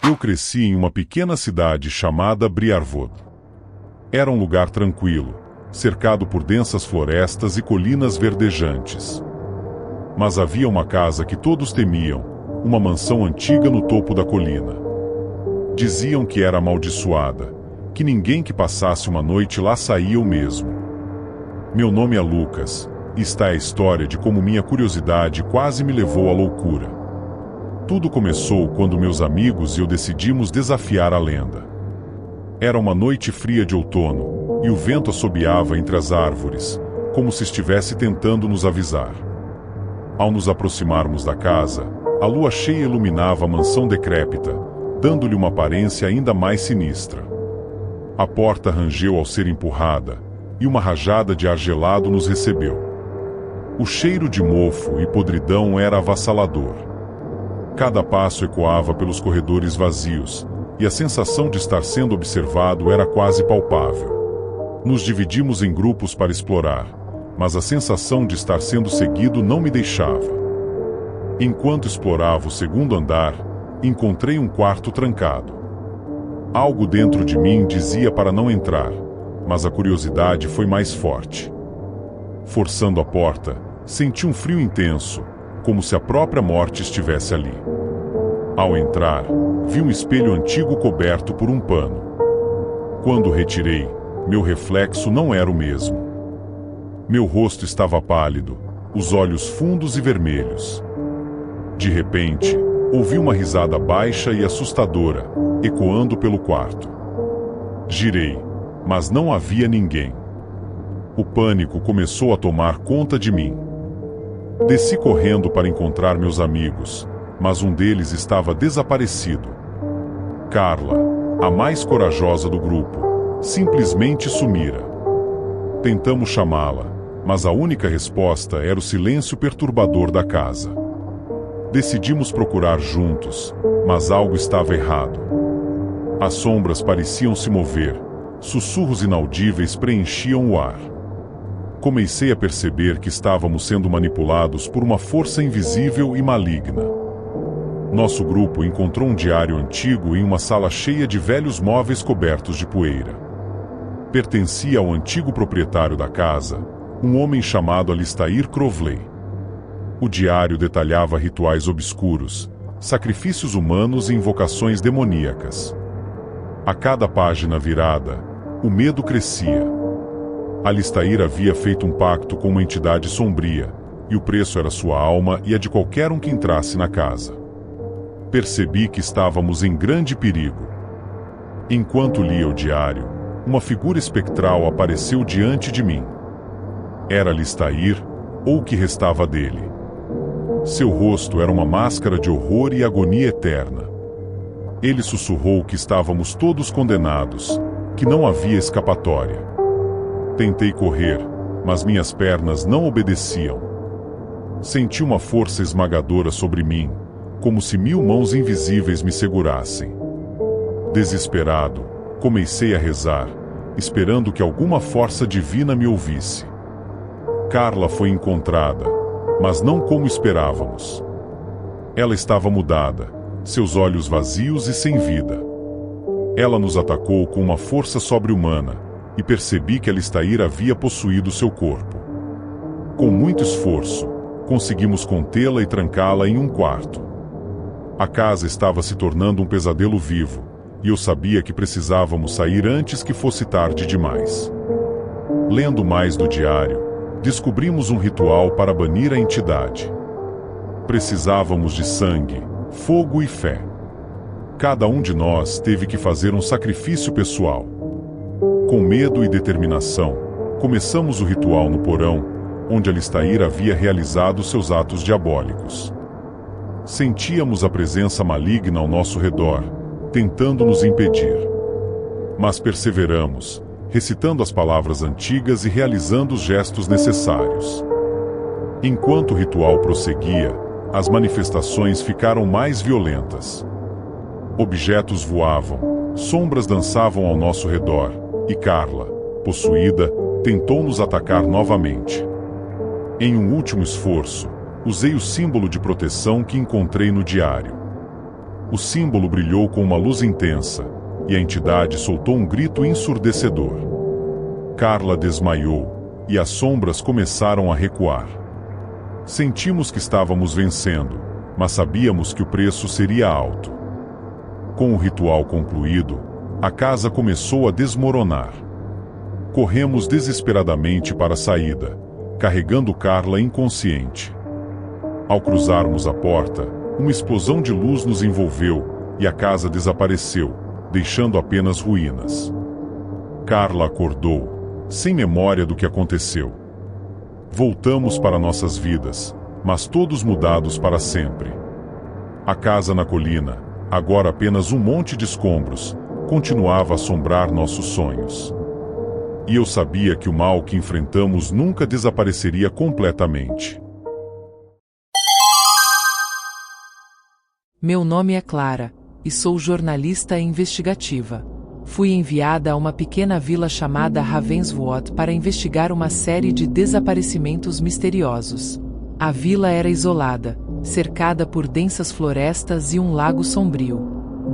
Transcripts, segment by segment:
Eu cresci em uma pequena cidade chamada Briarwood. Era um lugar tranquilo, cercado por densas florestas e colinas verdejantes. Mas havia uma casa que todos temiam, uma mansão antiga no topo da colina. Diziam que era amaldiçoada, que ninguém que passasse uma noite lá saía o mesmo. Meu nome é Lucas, e está a história de como minha curiosidade quase me levou à loucura. Tudo começou quando meus amigos e eu decidimos desafiar a lenda. Era uma noite fria de outono, e o vento assobiava entre as árvores, como se estivesse tentando nos avisar. Ao nos aproximarmos da casa, a lua cheia iluminava a mansão decrépita, dando-lhe uma aparência ainda mais sinistra. A porta rangeu ao ser empurrada, e uma rajada de ar gelado nos recebeu. O cheiro de mofo e podridão era avassalador. Cada passo ecoava pelos corredores vazios, e a sensação de estar sendo observado era quase palpável. Nos dividimos em grupos para explorar, mas a sensação de estar sendo seguido não me deixava. Enquanto explorava o segundo andar, encontrei um quarto trancado. Algo dentro de mim dizia para não entrar, mas a curiosidade foi mais forte. Forçando a porta, senti um frio intenso, como se a própria morte estivesse ali. Ao entrar, vi um espelho antigo coberto por um pano. Quando o retirei, meu reflexo não era o mesmo. Meu rosto estava pálido, os olhos fundos e vermelhos. De repente, ouvi uma risada baixa e assustadora, ecoando pelo quarto. Girei, mas não havia ninguém. O pânico começou a tomar conta de mim. Desci correndo para encontrar meus amigos, mas um deles estava desaparecido. Carla, a mais corajosa do grupo, simplesmente sumira. Tentamos chamá-la, mas a única resposta era o silêncio perturbador da casa. Decidimos procurar juntos, mas algo estava errado. As sombras pareciam se mover, sussurros inaudíveis preenchiam o ar. Comecei a perceber que estávamos sendo manipulados por uma força invisível e maligna. Nosso grupo encontrou um diário antigo em uma sala cheia de velhos móveis cobertos de poeira. Pertencia ao antigo proprietário da casa, um homem chamado Alistair Crowley. O diário detalhava rituais obscuros, sacrifícios humanos e invocações demoníacas. A cada página virada, o medo crescia. Alistair havia feito um pacto com uma entidade sombria, e o preço era sua alma e a de qualquer um que entrasse na casa. Percebi que estávamos em grande perigo. Enquanto lia o diário, uma figura espectral apareceu diante de mim. Era Alistair, ou o que restava dele. Seu rosto era uma máscara de horror e agonia eterna. Ele sussurrou que estávamos todos condenados, que não havia escapatória. Tentei correr, mas minhas pernas não obedeciam. Senti uma força esmagadora sobre mim, como se 1000 mãos invisíveis me segurassem. Desesperado, comecei a rezar, esperando que alguma força divina me ouvisse. Carla foi encontrada, mas não como esperávamos. Ela estava mudada, seus olhos vazios e sem vida. Ela nos atacou com uma força sobre-humana, e percebi que Alistair havia possuído seu corpo. Com muito esforço, conseguimos contê-la e trancá-la em um quarto. A casa estava se tornando um pesadelo vivo, e eu sabia que precisávamos sair antes que fosse tarde demais. Lendo mais do diário, descobrimos um ritual para banir a entidade. Precisávamos de sangue, fogo e fé. Cada um de nós teve que fazer um sacrifício pessoal. Com medo e determinação, começamos o ritual no porão, onde Alistair havia realizado seus atos diabólicos. Sentíamos a presença maligna ao nosso redor, tentando nos impedir. Mas perseveramos, recitando as palavras antigas e realizando os gestos necessários. Enquanto o ritual prosseguia, as manifestações ficaram mais violentas. Objetos voavam, sombras dançavam ao nosso redor, e Carla, possuída, tentou nos atacar novamente. Em um último esforço, usei o símbolo de proteção que encontrei no diário. O símbolo brilhou com uma luz intensa, e a entidade soltou um grito ensurdecedor. Carla desmaiou, e as sombras começaram a recuar. Sentimos que estávamos vencendo, mas sabíamos que o preço seria alto. Com o ritual concluído, a casa começou a desmoronar. Corremos desesperadamente para a saída, carregando Carla inconsciente. Ao cruzarmos a porta, uma explosão de luz nos envolveu e a casa desapareceu, deixando apenas ruínas. Carla acordou, sem memória do que aconteceu. Voltamos para nossas vidas, mas todos mudados para sempre. A casa na colina, agora apenas um monte de escombros, continuava a assombrar nossos sonhos. E eu sabia que o mal que enfrentamos nunca desapareceria completamente. Meu nome é Clara, e sou jornalista investigativa. Fui enviada a uma pequena vila chamada Ravenswood para investigar uma série de desaparecimentos misteriosos. A vila era isolada, cercada por densas florestas e um lago sombrio.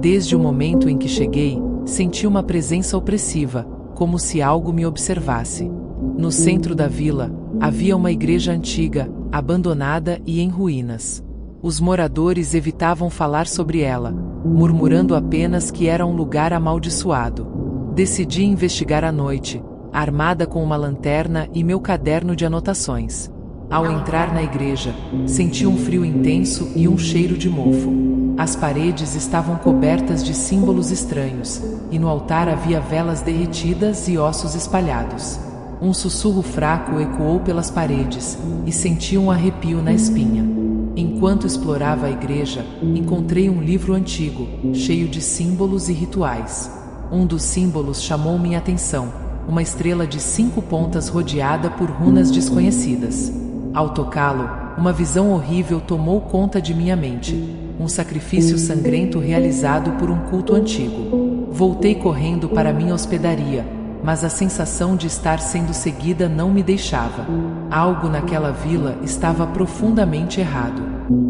Desde o momento em que cheguei, senti uma presença opressiva, como se algo me observasse. No centro da vila, havia uma igreja antiga, abandonada e em ruínas. Os moradores evitavam falar sobre ela, murmurando apenas que era um lugar amaldiçoado. Decidi investigar à noite, armada com uma lanterna e meu caderno de anotações. Ao entrar na igreja, senti um frio intenso e um cheiro de mofo. As paredes estavam cobertas de símbolos estranhos, e no altar havia velas derretidas e ossos espalhados. Um sussurro fraco ecoou pelas paredes, e senti um arrepio na espinha. Enquanto explorava a igreja, encontrei um livro antigo, cheio de símbolos e rituais. Um dos símbolos chamou minha atenção, uma estrela de 5 pontas rodeada por runas desconhecidas. Ao tocá-lo, uma visão horrível tomou conta de minha mente, um sacrifício sangrento realizado por um culto antigo. Voltei correndo para minha hospedaria, mas a sensação de estar sendo seguida não me deixava. Algo naquela vila estava profundamente errado.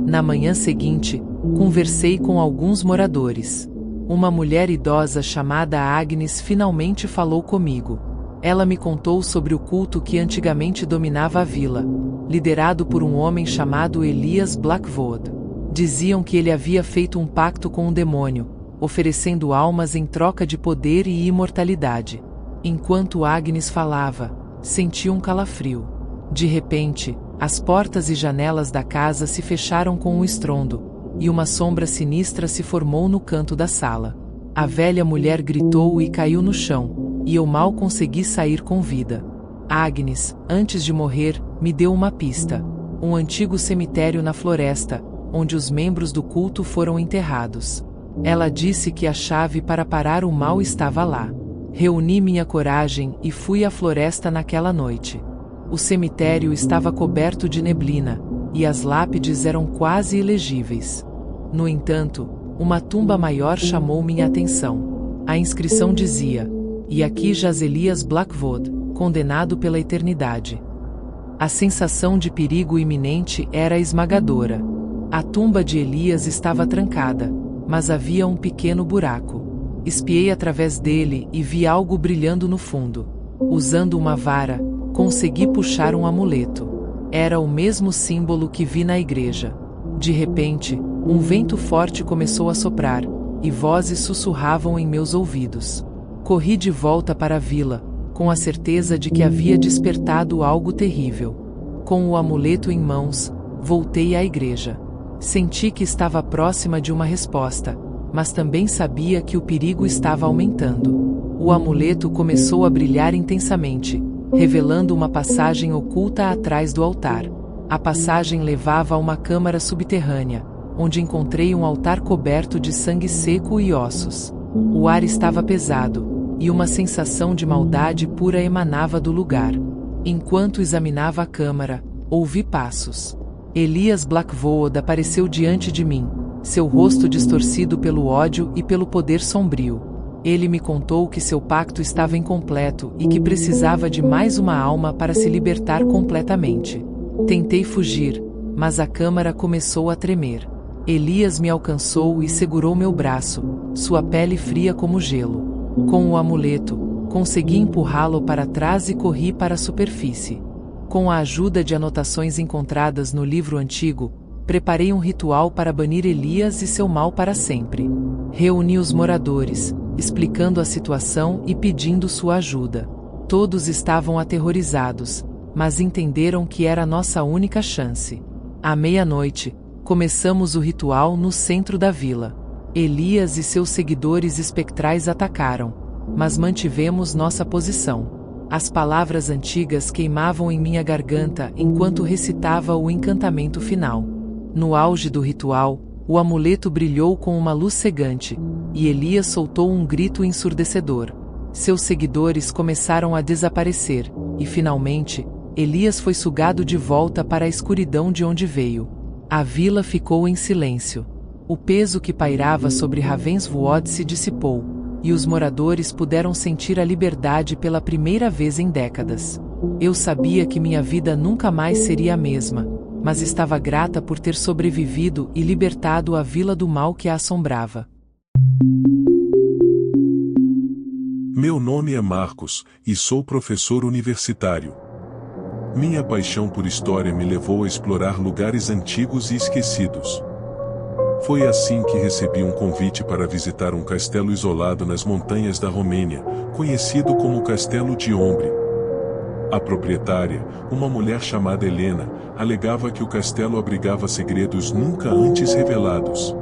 Na manhã seguinte, conversei com alguns moradores. Uma mulher idosa chamada Agnes finalmente falou comigo. Ela me contou sobre o culto que antigamente dominava a vila, liderado por um homem chamado Elias Blackwood. Diziam que ele havia feito um pacto com um demônio, oferecendo almas em troca de poder e imortalidade. Enquanto Agnes falava, senti um calafrio. De repente, as portas e janelas da casa se fecharam com um estrondo, e uma sombra sinistra se formou no canto da sala. A velha mulher gritou e caiu no chão, e eu mal consegui sair com vida. Agnes, antes de morrer, me deu uma pista: um antigo cemitério na floresta, onde os membros do culto foram enterrados. Ela disse que a chave para parar o mal estava lá. Reuni minha coragem e fui à floresta naquela noite. O cemitério estava coberto de neblina, e as lápides eram quase ilegíveis. No entanto, uma tumba maior chamou minha atenção. A inscrição dizia: "E aqui jaz Elias Blackwood, condenado pela eternidade." A sensação de perigo iminente era esmagadora. A tumba de Elias estava trancada, mas havia um pequeno buraco. Espiei através dele e vi algo brilhando no fundo. Usando uma vara, consegui puxar um amuleto. Era o mesmo símbolo que vi na igreja. De repente, um vento forte começou a soprar, e vozes sussurravam em meus ouvidos. Corri de volta para a vila, com a certeza de que havia despertado algo terrível. Com o amuleto em mãos, voltei à igreja. Senti que estava próxima de uma resposta, mas também sabia que o perigo estava aumentando. O amuleto começou a brilhar intensamente, revelando uma passagem oculta atrás do altar. A passagem levava a uma câmara subterrânea, onde encontrei um altar coberto de sangue seco e ossos. O ar estava pesado, e uma sensação de maldade pura emanava do lugar. Enquanto examinava a câmara, ouvi passos. Elias Blackwood apareceu diante de mim, seu rosto distorcido pelo ódio e pelo poder sombrio. Ele me contou que seu pacto estava incompleto e que precisava de mais uma alma para se libertar completamente. Tentei fugir, mas a câmara começou a tremer. Elias me alcançou e segurou meu braço, sua pele fria como gelo. Com o amuleto, consegui empurrá-lo para trás e corri para a superfície. Com a ajuda de anotações encontradas no livro antigo, preparei um ritual para banir Elias e seu mal para sempre. Reuni os moradores, explicando a situação e pedindo sua ajuda. Todos estavam aterrorizados, mas entenderam que era nossa única chance. À meia-noite, começamos o ritual no centro da vila. Elias e seus seguidores espectrais atacaram, mas mantivemos nossa posição. As palavras antigas queimavam em minha garganta enquanto recitava o encantamento final. No auge do ritual, o amuleto brilhou com uma luz cegante, e Elias soltou um grito ensurdecedor. Seus seguidores começaram a desaparecer, e finalmente, Elias foi sugado de volta para a escuridão de onde veio. A vila ficou em silêncio. O peso que pairava sobre Ravenswood se dissipou, e os moradores puderam sentir a liberdade pela primeira vez em décadas. Eu sabia que minha vida nunca mais seria a mesma, mas estava grata por ter sobrevivido e libertado a vila do mal que a assombrava. Meu nome é Marcos, e sou professor universitário. Minha paixão por história me levou a explorar lugares antigos e esquecidos. Foi assim que recebi um convite para visitar um castelo isolado nas montanhas da Romênia, conhecido como Castelo de Ombre. A proprietária, uma mulher chamada Helena, alegava que o castelo abrigava segredos nunca antes revelados.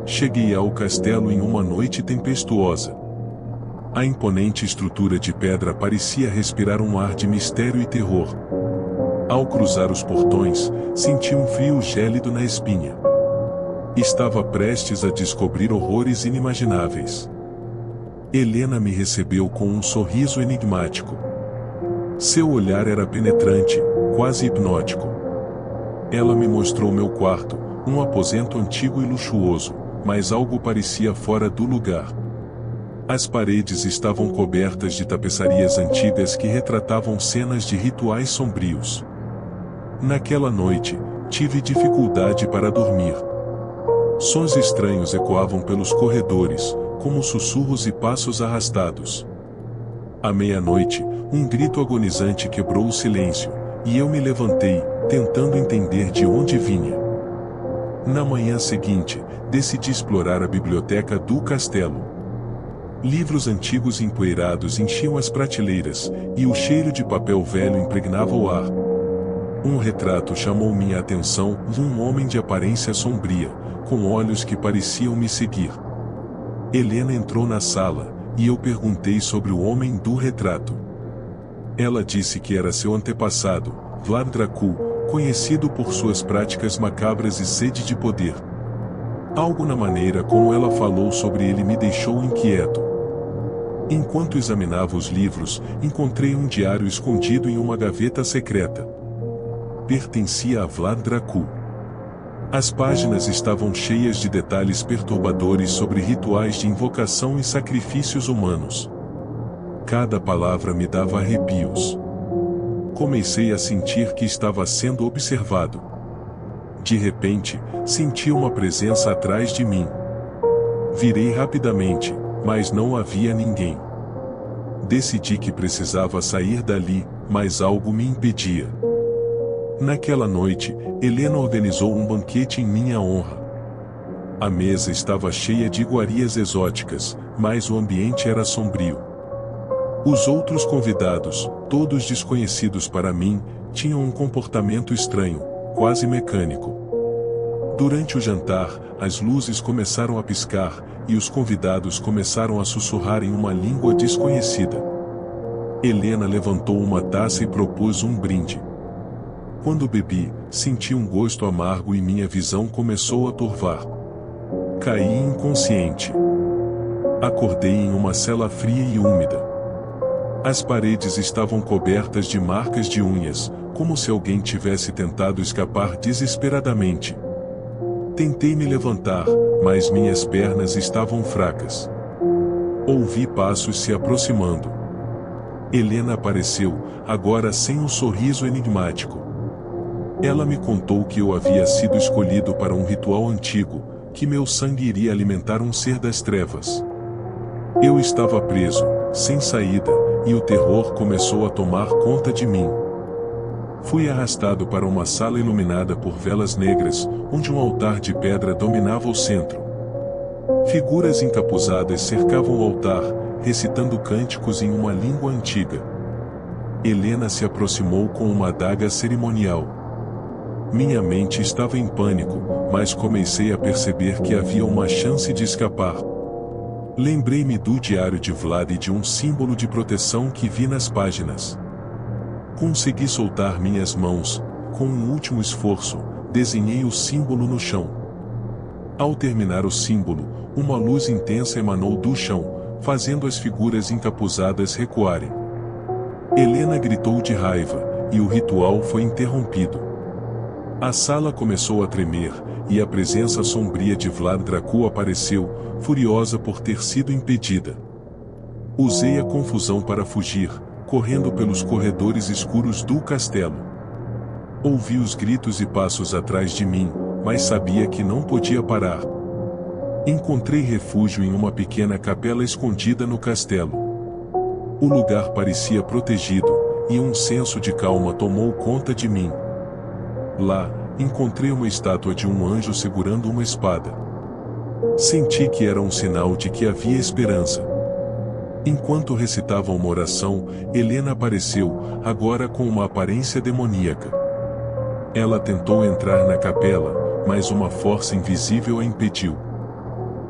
Cheguei ao castelo em uma noite tempestuosa. A imponente estrutura de pedra parecia respirar um ar de mistério e terror. Ao cruzar os portões, senti um frio gélido na espinha. Estava prestes a descobrir horrores inimagináveis. Helena me recebeu com um sorriso enigmático. Seu olhar era penetrante, quase hipnótico. Ela me mostrou meu quarto, um aposento antigo e luxuoso, mas algo parecia fora do lugar. As paredes estavam cobertas de tapeçarias antigas que retratavam cenas de rituais sombrios. Naquela noite, tive dificuldade para dormir. Sons estranhos ecoavam pelos corredores, como sussurros e passos arrastados. À meia-noite, um grito agonizante quebrou o silêncio, e eu me levantei, tentando entender de onde vinha. Na manhã seguinte, decidi explorar a biblioteca do castelo. Livros antigos empoeirados enchiam as prateleiras, e o cheiro de papel velho impregnava o ar. Um retrato chamou minha atenção de um homem de aparência sombria, com olhos que pareciam me seguir. Helena entrou na sala, e eu perguntei sobre o homem do retrato. Ela disse que era seu antepassado, Vlad Dracul, conhecido por suas práticas macabras e sede de poder. Algo na maneira como ela falou sobre ele me deixou inquieto. Enquanto examinava os livros, encontrei um diário escondido em uma gaveta secreta. Pertencia a Vlad Dracul. As páginas estavam cheias de detalhes perturbadores sobre rituais de invocação e sacrifícios humanos. Cada palavra me dava arrepios. Comecei a sentir que estava sendo observado. De repente, senti uma presença atrás de mim. Virei rapidamente, mas não havia ninguém. Decidi que precisava sair dali, mas algo me impedia. Naquela noite, Helena organizou um banquete em minha honra. A mesa estava cheia de iguarias exóticas, mas o ambiente era sombrio. Os outros convidados, todos desconhecidos para mim, tinham um comportamento estranho, quase mecânico. Durante o jantar, as luzes começaram a piscar, e os convidados começaram a sussurrar em uma língua desconhecida. Helena levantou uma taça e propôs um brinde. Quando bebi, senti um gosto amargo e minha visão começou a turvar. Caí inconsciente. Acordei em uma cela fria e úmida. As paredes estavam cobertas de marcas de unhas, como se alguém tivesse tentado escapar desesperadamente. Tentei me levantar, mas minhas pernas estavam fracas. Ouvi passos se aproximando. Helena apareceu, agora sem um sorriso enigmático. Ela me contou que eu havia sido escolhido para um ritual antigo, que meu sangue iria alimentar um ser das trevas. Eu estava preso, sem saída, e o terror começou a tomar conta de mim. Fui arrastado para uma sala iluminada por velas negras, onde um altar de pedra dominava o centro. Figuras encapuzadas cercavam o altar, recitando cânticos em uma língua antiga. Helena se aproximou com uma adaga cerimonial. Minha mente estava em pânico, mas comecei a perceber que havia uma chance de escapar. Lembrei-me do diário de Vlad e de um símbolo de proteção que vi nas páginas. Consegui soltar minhas mãos. Com um último esforço, desenhei o símbolo no chão. Ao terminar o símbolo, uma luz intensa emanou do chão, fazendo as figuras encapuzadas recuarem. Helena gritou de raiva, e o ritual foi interrompido. A sala começou a tremer, e a presença sombria de Vlad Dracul apareceu, furiosa por ter sido impedida. Usei a confusão para fugir, correndo pelos corredores escuros do castelo. Ouvi os gritos e passos atrás de mim, mas sabia que não podia parar. Encontrei refúgio em uma pequena capela escondida no castelo. O lugar parecia protegido, e um senso de calma tomou conta de mim. Lá, encontrei uma estátua de um anjo segurando uma espada. Senti que era um sinal de que havia esperança. Enquanto recitava uma oração, Helena apareceu, agora com uma aparência demoníaca. Ela tentou entrar na capela, mas uma força invisível a impediu.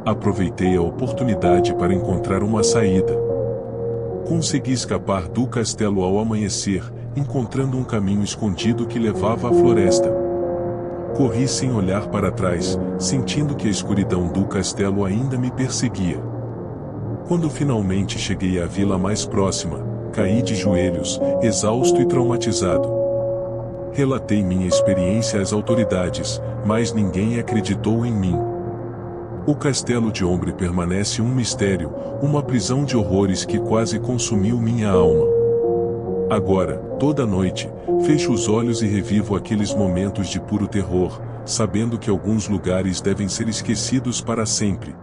Aproveitei a oportunidade para encontrar uma saída. Consegui escapar do castelo ao amanhecer, encontrando um caminho escondido que levava à floresta. Corri sem olhar para trás, sentindo que a escuridão do castelo ainda me perseguia. Quando finalmente cheguei à vila mais próxima, caí de joelhos, exausto e traumatizado. Relatei minha experiência às autoridades, mas ninguém acreditou em mim. O castelo de Ombre permanece um mistério, uma prisão de horrores que quase consumiu minha alma. Agora, toda noite, fecho os olhos e revivo aqueles momentos de puro terror, sabendo que alguns lugares devem ser esquecidos para sempre.